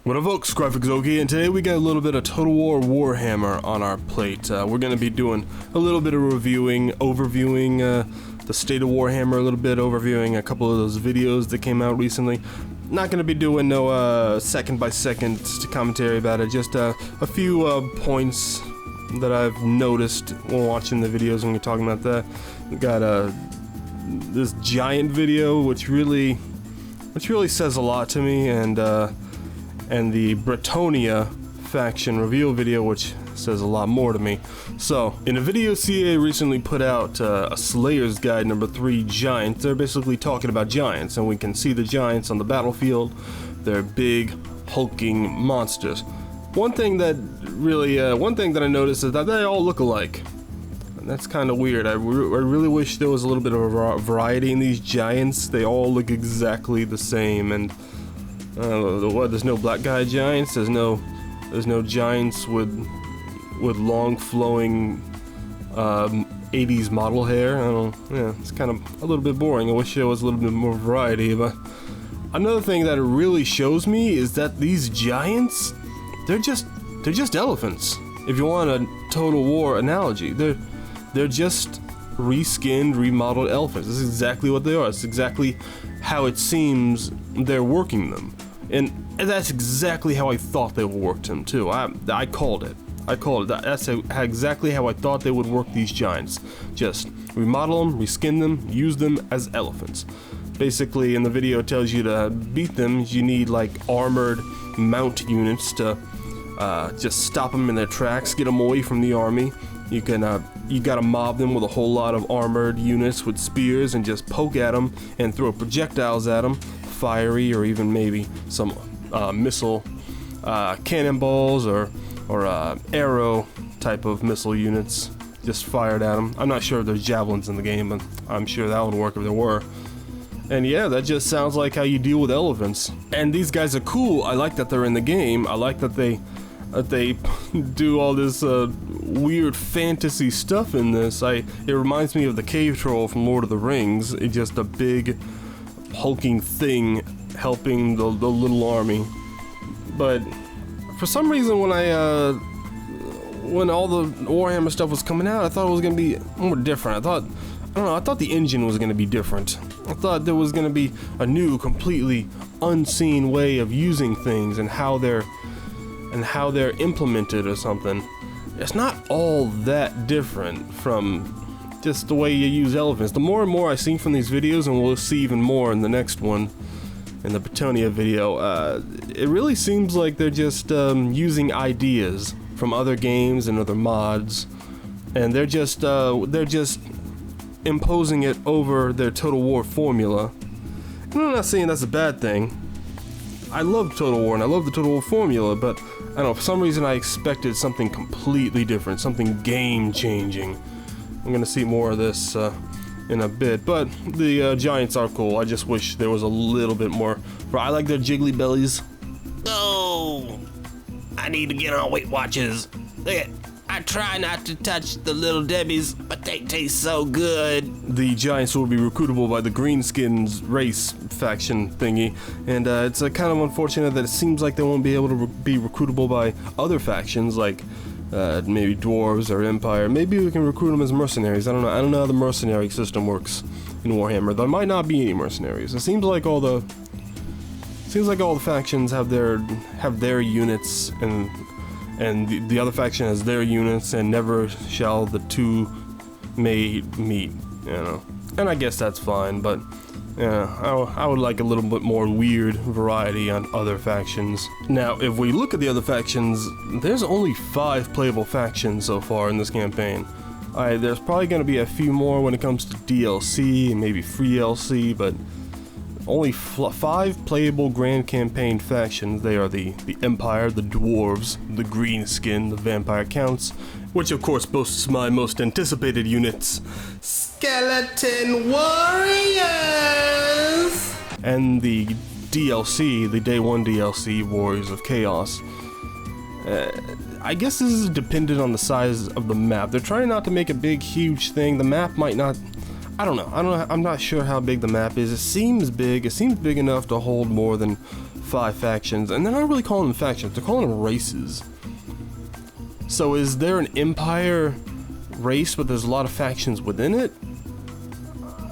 What up folks, Graphics OK, and today we got a little bit of Total War Warhammer on our plate. We're going to be doing a little bit of overviewing the state of Warhammer, a little bit overviewing a couple of those videos that came out recently. Not going to be doing no second by second commentary about it, just a few points that I've noticed while watching the videos when we're talking about that. We got this giant video which really says a lot to me, and the Bretonnia faction reveal video, which says a lot more to me. So, in a video CA recently put out, a Slayer's Guide number 3 Giants, they're basically talking about giants, and we can see the giants on the battlefield. They're big, hulking monsters. One thing that I noticed is that they all look alike. And that's kind of weird. I really wish there was a little bit of a variety in these giants. They all look exactly the same, and there's no black guy giants. There's no giants with long flowing 80s model hair. Yeah, it's kind of a little bit boring. I wish there was a little bit more variety. But another thing that it really shows me is that these giants, they're just elephants. If you want a Total War analogy, they're just reskinned, remodeled elephants. This is exactly what they are. It's exactly how it seems they're working them. And that's exactly how I thought they would work them too. I called it. That's exactly how I thought they would work these giants. Just remodel them, reskin them, use them as elephants. Basically, in the video, it tells you to beat them, you need like armored mount units to just stop them in their tracks, get them away from the army. You gotta mob them with a whole lot of armored units with spears and just poke at them and throw projectiles at them, fiery or even maybe some missile cannonballs or arrow type of missile units just fired at them. I'm not sure if there's javelins in the game, but I'm sure that would work if there were. And yeah, that just sounds like how you deal with elephants. And these guys are cool. I like that they're in the game. I like that they do all this weird fantasy stuff in this. It reminds me of the cave troll from Lord of the Rings. It's just a big hulking thing helping the little army. But for some reason, when all the Warhammer stuff was coming out, I thought it was gonna be more different. I thought the engine was gonna be different. I thought there was gonna be a new, completely unseen way of using things and how they're implemented or something. It's not all that different from just the way you use elephants. The more and more I see from these videos, and we'll see even more in the next one, in the Bretonnia video, it really seems like they're just using ideas from other games and other mods, and they're just imposing it over their Total War formula. And I'm not saying that's a bad thing. I love Total War and I love the Total War formula, but I don't know, for some reason I expected something completely different, something game-changing. I'm gonna see more of this in a bit, but the giants are cool. I just wish there was a little bit more. I like their jiggly bellies. Oh, I need to get on Weight Watchers. I try not to touch the little Debbies, but they taste so good. The giants will be recruitable by the Greenskins race faction thingy, and it's kind of unfortunate that it seems like they won't be able to be recruitable by other factions like maybe dwarves or Empire. Maybe we can recruit them as mercenaries. I don't know how the mercenary system works in Warhammer. There might not be any mercenaries. It seems like all the factions have their units, and the other faction has their units, and never shall the two meet, you know. And I guess that's fine, but yeah, I would like a little bit more weird variety on other factions. Now, if we look at the other factions, there's only 5 playable factions so far in this campaign. There's probably going to be a few more when it comes to DLC and maybe free DLC, but only 5 playable Grand Campaign factions. They are the Empire, the Dwarves, the Greenskin, the Vampire Counts, which of course boasts my most anticipated units, Skeleton Warriors! And the DLC, the Day 1 DLC, Warriors of Chaos. I guess this is dependent on the size of the map. They're trying not to make a big, huge thing. The map might not... I don't know. I'm not sure how big the map is. It seems big. It seems big enough to hold more than 5 factions, and they're not really calling them factions, they're calling them races. So is there an empire race, but there's a lot of factions within it?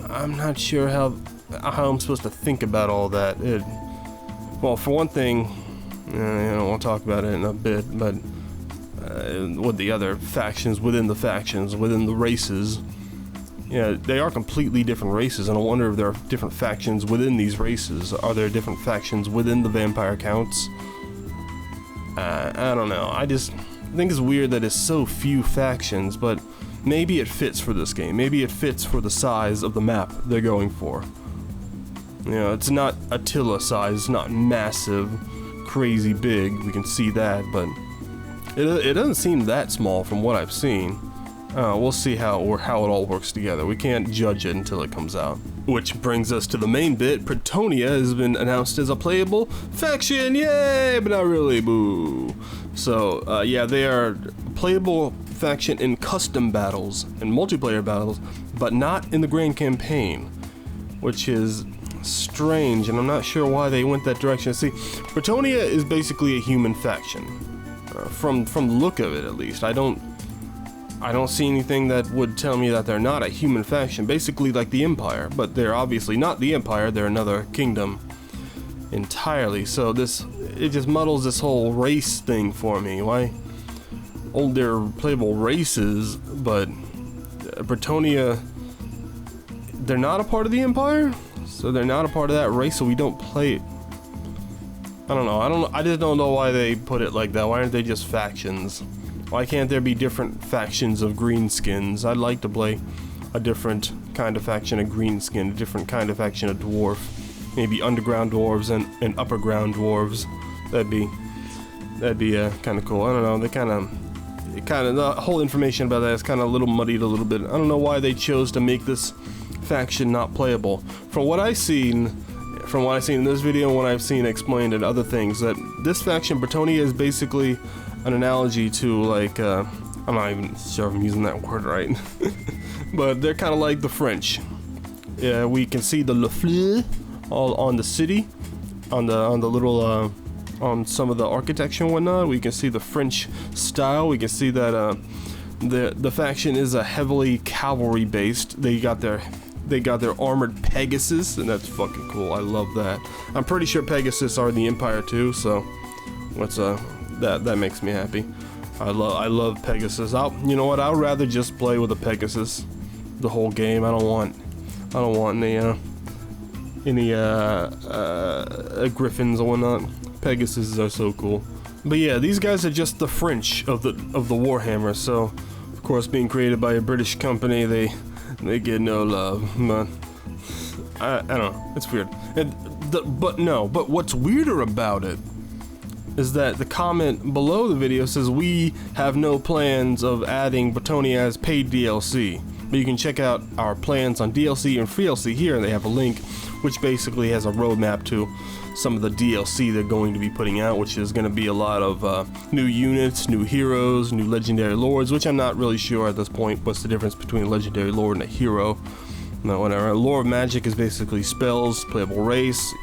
I'm not sure how I'm supposed to think about all that. Well, for one thing, we'll talk about it in a bit, but with the other factions, within the races, yeah, they are completely different races, and I wonder if there are different factions within these races. Are there different factions within the vampire counts? I don't know. I think it's weird that it's so few factions, but maybe it fits for this game. Maybe it fits for the size of the map they're going for. You know, it's not Attila size, it's not massive, crazy big, we can see that, but it doesn't seem that small from what I've seen. We'll see how it all works together. We can't judge it until it comes out. Which brings us to the main bit. Bretonnia has been announced as a playable faction, yay, but not really, boo. So, yeah, they are a playable faction in custom battles and multiplayer battles, but not in the grand campaign, which is strange, and I'm not sure why they went that direction. See, Bretonnia is basically a human faction, from the look of it at least. I don't see anything that would tell me that they're not a human faction, basically like the Empire, but they're obviously not the Empire, they're another kingdom entirely. So it just muddles this whole race thing for me. Why? Oh, they're playable races, but Bretonnia, they're not a part of the Empire, so they're not a part of that race, so we don't play it. I don't know. I just don't know why they put it like that. Why aren't they just factions? Why can't there be different factions of greenskins? I'd like to play a different kind of faction of greenskin, a different kind of faction of dwarf. Maybe underground dwarves and upper ground dwarves. That'd be kind of cool. I don't know. The whole information about that is kind of a little muddied a little bit. I don't know why they chose to make this faction not playable. From what I've seen in this video and what I've seen explained in other things, that this faction, Bretonnia, is basically an analogy to, like, I'm not even sure if I'm using that word right, but they're kind of like the French. Yeah, we can see the Le Fleur all on the city, on the little, on some of the architecture and whatnot. We can see the French style. We can see that the faction is a heavily cavalry based. They got their armored Pegasus, and that's fucking cool. I love that. I'm pretty sure Pegasus are the Empire too, so that makes me happy. I love Pegasus. You know what? I'd rather just play with a Pegasus the whole game. I don't want any griffins or whatnot. Pegasus are so cool. But yeah, these guys are just the French of the Warhammer. So, of course, being created by a British company, they get no love. But I don't know. It's weird. But what's weirder about it is that the comment below the video says we have no plans of adding Bretonnia as paid DLC. But you can check out our plans on DLC and free DLC here. They have a link which basically has a roadmap to some of the DLC they're going to be putting out, which is going to be a lot of new units, new heroes, new legendary lords, which I'm not really sure at this point what's the difference between a legendary lord and a hero. No, whatever. Lore of Magic is basically spells, playable race.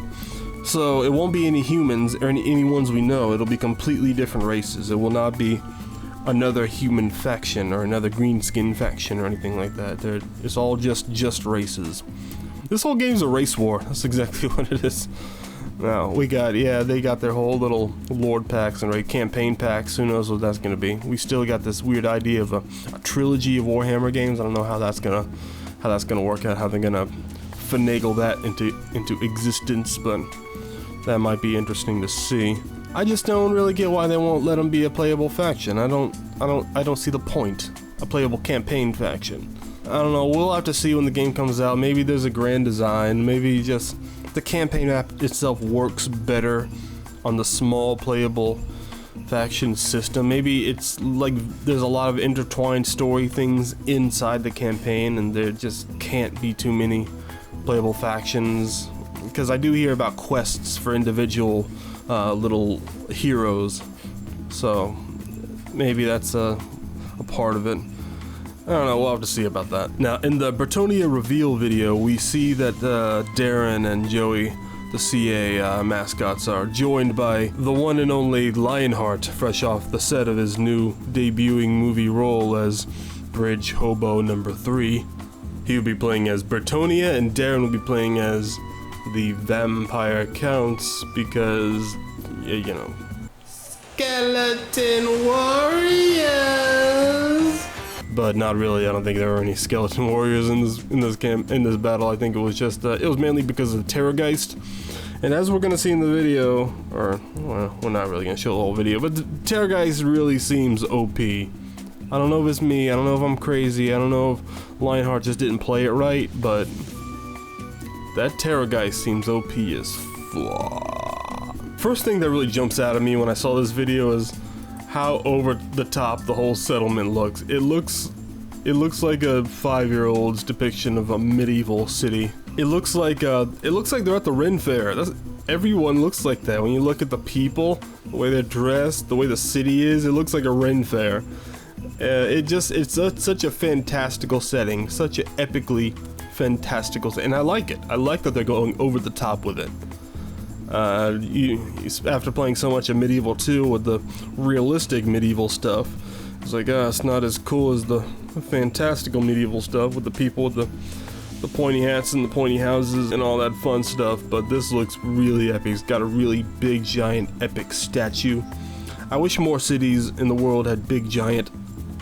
So it won't be any humans or any ones we know. It'll be completely different races. It will not be another human faction or another greenskin faction or anything like that. It's all just races. This whole game's a race war. That's exactly what it is. Now they got their whole little lord packs and campaign packs. Who knows what that's gonna be? We still got this weird idea of a trilogy of Warhammer games. I don't know how that's gonna work out. How they're gonna finagle that into existence, but that might be interesting to see. I just don't really get why they won't let them be a playable faction. I don't see the point. A playable campaign faction. I don't know. We'll have to see when the game comes out. Maybe there's a grand design. Maybe just the campaign map itself works better on the small playable faction system. Maybe it's like there's a lot of intertwined story things inside the campaign, and there just can't be too many playable factions. Because I do hear about quests for individual little heroes, so maybe that's a part of it. I don't know, we'll have to see about that. Now, in the Bretonnia reveal video, we see that Darren and Joey the CA mascots are, joined by the one and only Lionheart, fresh off the set of his new debuting movie role as Bridge Hobo number 3. He will be playing as Bretonnia, and Darren will be playing as the Vampire Counts, because, you know, Skeleton Warriors! But not really. I don't think there were any skeleton warriors in this battle. I think it was just it was mainly because of the Terrorgeist. And as we're gonna see in the video, or well, we're not really gonna show the whole video, but the Terrorgeist really seems OP. I don't know if it's me. I don't know if I'm crazy. I don't know if Lionheart just didn't play it right, but that Terrorgeist seems OP as fuck. First thing that really jumps out at me when I saw this video is how over the top the whole settlement looks. It looks like a 5-year-old's depiction of a medieval city. It looks like they're at the Ren Fair. Everyone looks like that. When you look at the people, the way they're dressed, the way the city is, it looks like a Ren Fair. It's such a fantastical setting, such an epically fantastical setting, and I like it. I like that they're going over the top with it. After playing so much of Medieval 2 with the realistic medieval stuff, it's like, it's not as cool as the fantastical medieval stuff with the people with the pointy hats and the pointy houses and all that fun stuff, but this looks really epic. It's got a really big, giant, epic statue. I wish more cities in the world had big, giant,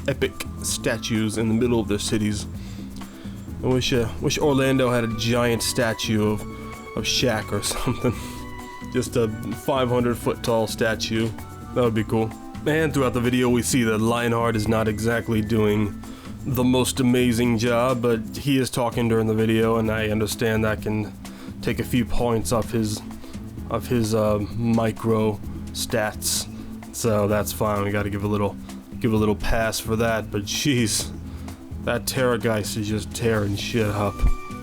epic statues in the middle of their cities. I wish Orlando had a giant statue of Shaq or something. Just a 500-foot tall statue. That would be cool. And throughout the video we see that Lionheart is not exactly doing the most amazing job, but he is talking during the video, and I understand that can take a few points off his micro stats. So that's fine. We gotta give a little pass for that, but jeez, that Terrorgeist is just tearing shit up.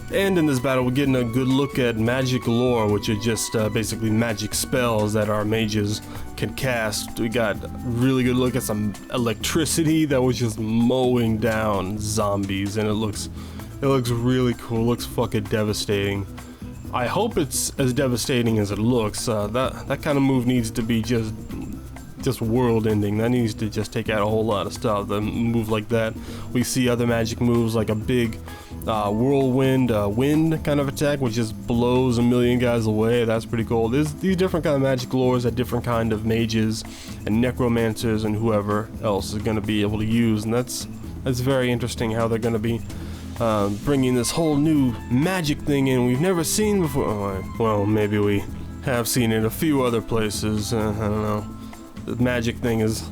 And in this battle, we're getting a good look at magic lore, which are just basically magic spells that our mages can cast. We got a really good look at some electricity that was just mowing down zombies, and it looks really cool. It looks fucking devastating. I hope it's as devastating as it looks. That kind of move needs to be just world-ending. That needs to just take out a whole lot of stuff. The move like that. We see other magic moves like a big whirlwind wind kind of attack, which just blows a million guys away. That's pretty cool. There's these different kind of magic lores that different kind of mages and necromancers and whoever else is going to be able to use, and that's very interesting how they're going to be bringing this whole new magic thing in we've never seen before. Well, maybe we have seen it a few other places. I don't know. The magic thing is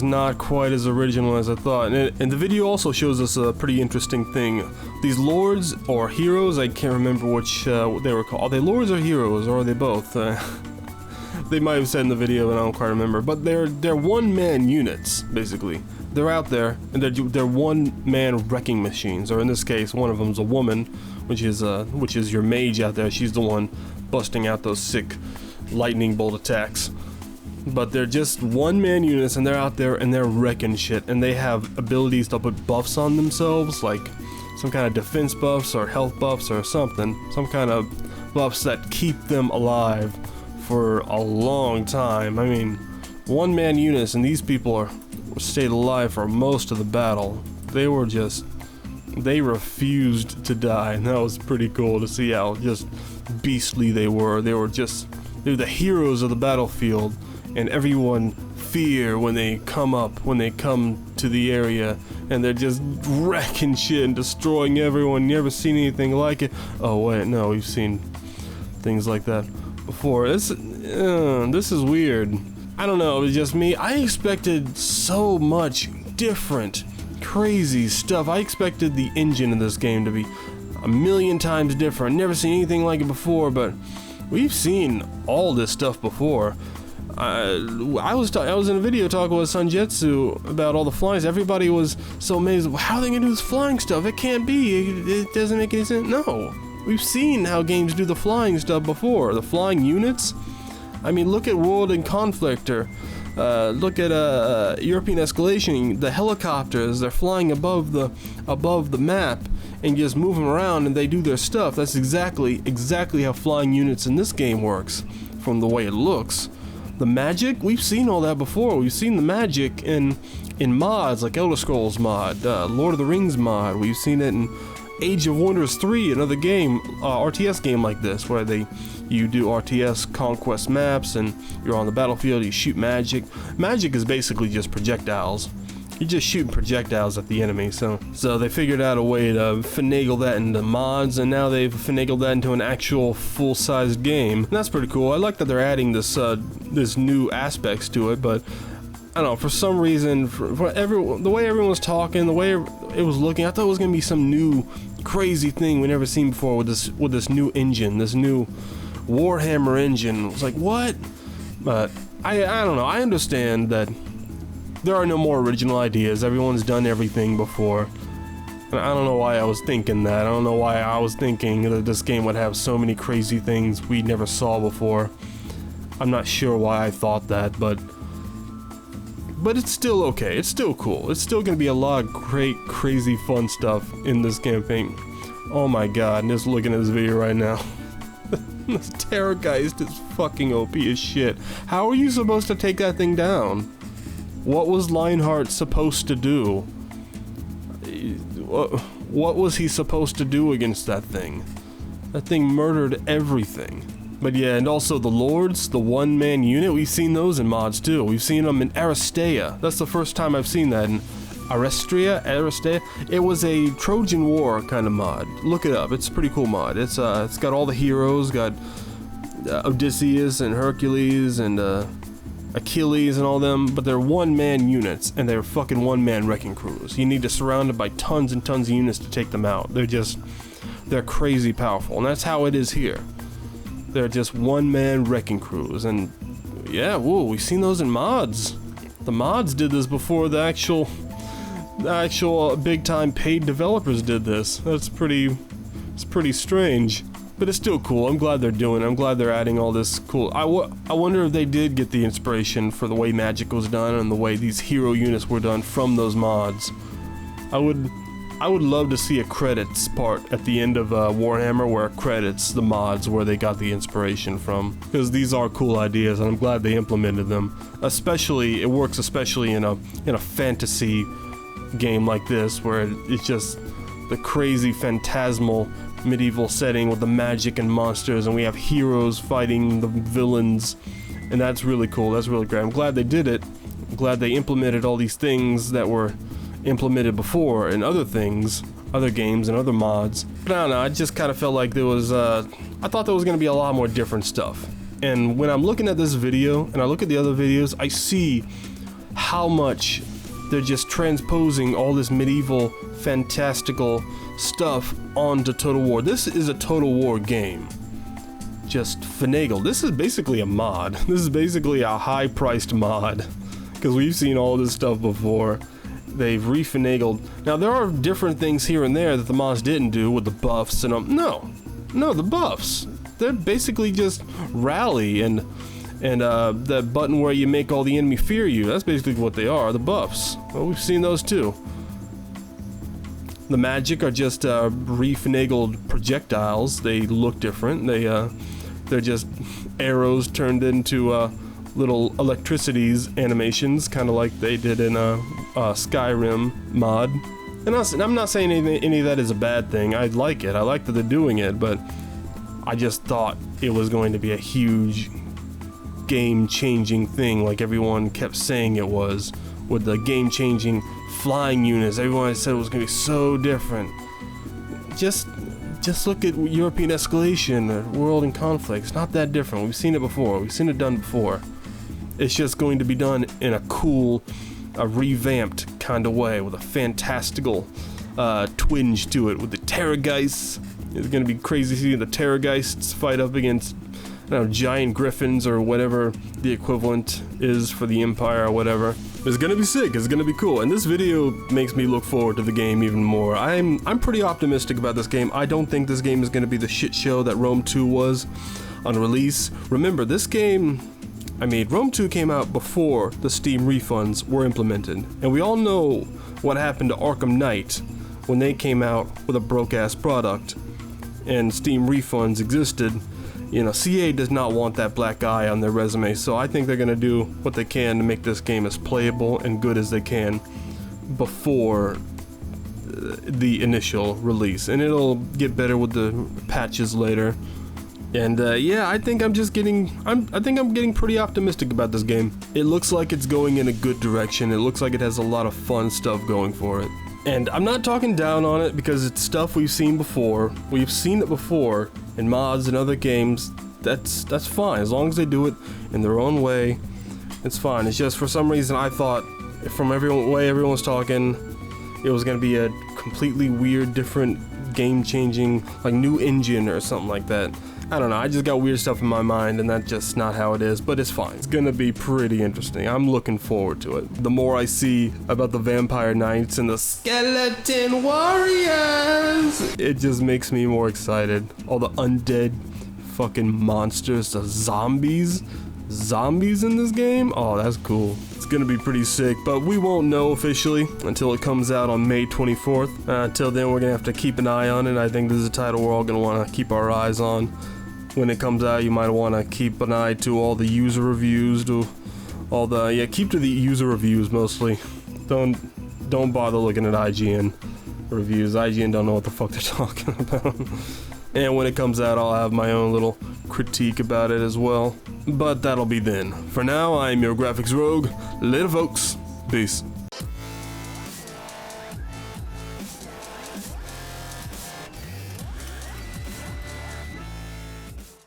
not quite as original as I thought. And the video also shows us a pretty interesting thing. These lords or heroes, I can't remember which they were called. Are they lords or heroes, or are they both? They might have said in the video, and I don't quite remember. But they're one-man units, basically. They're out there, and they're one-man wrecking machines. Or in this case, one of them's a woman, which is your mage out there. She's the one busting out those sick lightning bolt attacks. But they're just one-man units, and they're out there and they're wrecking shit, and they have abilities to put buffs on themselves, like some kind of defense buffs or health buffs or something, some kind of buffs that keep them alive for a long time. I mean, one-man units, and these people stayed alive for most of the battle. They refused to die, and that was pretty cool to see how just beastly they were. They're the heroes of the battlefield. And everyone fear when they come to the area, and they're just wrecking shit and destroying everyone. Never seen anything like it. Oh wait, no, we've seen things like that before. This is weird. I don't know, it was just me. I expected so much different, crazy stuff. I expected the engine in this game to be a million times different. Never seen anything like it before, but we've seen all this stuff before. I was in a video talking with Sanjetsu about all the flying. Everybody was so amazed. How are they gonna do this flying stuff? It can't be. It doesn't make any sense. No, we've seen how games do the flying stuff before. The flying units. I mean, look at World and Conflictor. Look at European escalation. The helicopters, they're flying above the map and just moving around, and they do their stuff. That's exactly how flying units in this game works, from the way it looks. The magic, we've seen all that before. We've seen the magic in mods like Elder Scrolls mod, Lord of the Rings mod. We've seen it in Age of Wonders 3, another game, RTS game like this, where you do RTS conquest maps and you're on the battlefield, you shoot magic. Magic is basically just projectiles. You're just shooting projectiles at the enemy, so they figured out a way to finagle that into mods, and now they've finagled that into an actual full-sized game. And that's pretty cool. I like that they're adding this new aspects to it, but I don't know, for some reason, the way everyone was talking, the way it was looking, I thought it was gonna be some new crazy thing we never seen before with this new engine, this new Warhammer engine. It was like, what? But I don't know. I understand that there are no more original ideas. Everyone's done everything before. And I don't know why I was thinking that. I don't know why I was thinking that this game would have so many crazy things we never saw before. I'm not sure why I thought that, but it's still okay. It's still cool. It's still gonna be a lot of great, crazy, fun stuff in this campaign. Oh my god, I'm just looking at this video right now. This Terrorgeist is fucking OP as shit. How are you supposed to take that thing down? What was Lionheart supposed to do? What was he supposed to do against that thing? That thing murdered everything. But yeah, and also the Lords, the one-man unit, we've seen those in mods too. We've seen them in Aristea. That's the first time I've seen that in Aristea. It was a Trojan War kind of mod. Look it up. It's a pretty cool mod. It's got all the heroes, got Odysseus and Hercules and Achilles and all them, but they're one-man units, and they're fucking one-man wrecking crews. You need to surround them by tons and tons of units to take them out. They're crazy powerful, and that's how it is here. They're just one-man wrecking crews, and yeah, whoa, we've seen those in mods. The mods did this before the actual big-time paid developers did this. It's pretty strange. But it's still cool. I'm glad they're doing it. I'm glad they're adding all this cool. I wonder if they did get the inspiration for the way magic was done and the way these hero units were done from those mods. I would love to see a credits part at the end of Warhammer where it credits the mods where they got the inspiration from, because these are cool ideas and I'm glad they implemented them. Especially, it works especially in a fantasy game like this where it's just the crazy phantasmal medieval setting with the magic and monsters, and we have heroes fighting the villains, and that's really cool. That's really great. I'm glad they did it. I'm glad they implemented all these things that were implemented before in other things, other games and other mods. But I don't know, I just kind of felt like there was I thought there was going to be a lot more different stuff. And when I'm looking at this video and I look at the other videos, I see how much they're just transposing all this medieval fantastical stuff onto Total War. This is a Total War game. Just finagled. This is basically a mod. This is basically a high-priced mod, because we've seen all this stuff before. They've refinagled. Now there are different things here and there that the mods didn't do with the buffs and no, the buffs. They're basically just rally and that button where you make all the enemy fear you. That's basically what they are, the buffs. Well, we've seen those too. The magic are just refinagled projectiles. They look different. They're just arrows turned into little electricities animations, kind of like they did in Skyrim mod. And I'm not saying any of that is a bad thing. I like it. I like that they're doing it, but I just thought it was going to be a huge game-changing thing, like everyone kept saying it was, with the game-changing flying units. Everyone said it was going to be so different. Just look at European escalation, world in conflict. It's not that different. We've seen it before. We've seen it done before. It's just going to be done in a cool, revamped kind of way, with a fantastical twinge to it, with the Terrorgeists. It's going to be crazy seeing the Terrorgeists fight up against, I don't know, giant griffins or whatever the equivalent is for the Empire or whatever. It's gonna be sick, it's gonna be cool, and this video makes me look forward to the game even more. I'm pretty optimistic about this game. I don't think this game is gonna be the shit show that Rome 2 was on release. Remember, this game I mean, Rome 2 came out before the Steam refunds were implemented, and we all know what happened to Arkham Knight when they came out with a broke-ass product, and Steam refunds existed. You know, CA does not want that black eye on their resume, so I think they're gonna do what they can to make this game as playable and good as they can before the initial release, and it'll get better with the patches later. And yeah, I think I'm getting pretty optimistic about this game. It looks like it's going in a good direction. It looks like it has a lot of fun stuff going for it. And I'm not talking down on it because it's stuff we've seen before. We've seen it before in mods and other games. That's fine as long as they do it in their own way. It's fine. It's just for some reason I thought from way everyone was talking, it was gonna be a completely weird, different, game-changing, like new engine or something like that. I don't know, I just got weird stuff in my mind and that's just not how it is, but it's fine. It's gonna be pretty interesting. I'm looking forward to it. The more I see about the Vampire Knights and the Skeleton Warriors, it just makes me more excited. All the undead fucking monsters, the zombies in this game? Oh, that's cool. It's gonna be pretty sick, but we won't know officially until it comes out on May 24th. Until then, we're gonna have to keep an eye on it. I think this is a title we're all gonna wanna keep our eyes on. When it comes out, you might wanna keep an eye to all the user reviews, keep to the user reviews mostly. Don't bother looking at IGN reviews. IGN don't know what the fuck they're talking about. And when it comes out, I'll have my own little critique about it as well. But that'll be then. For now, I'm your graphics rogue. Later, folks. Peace.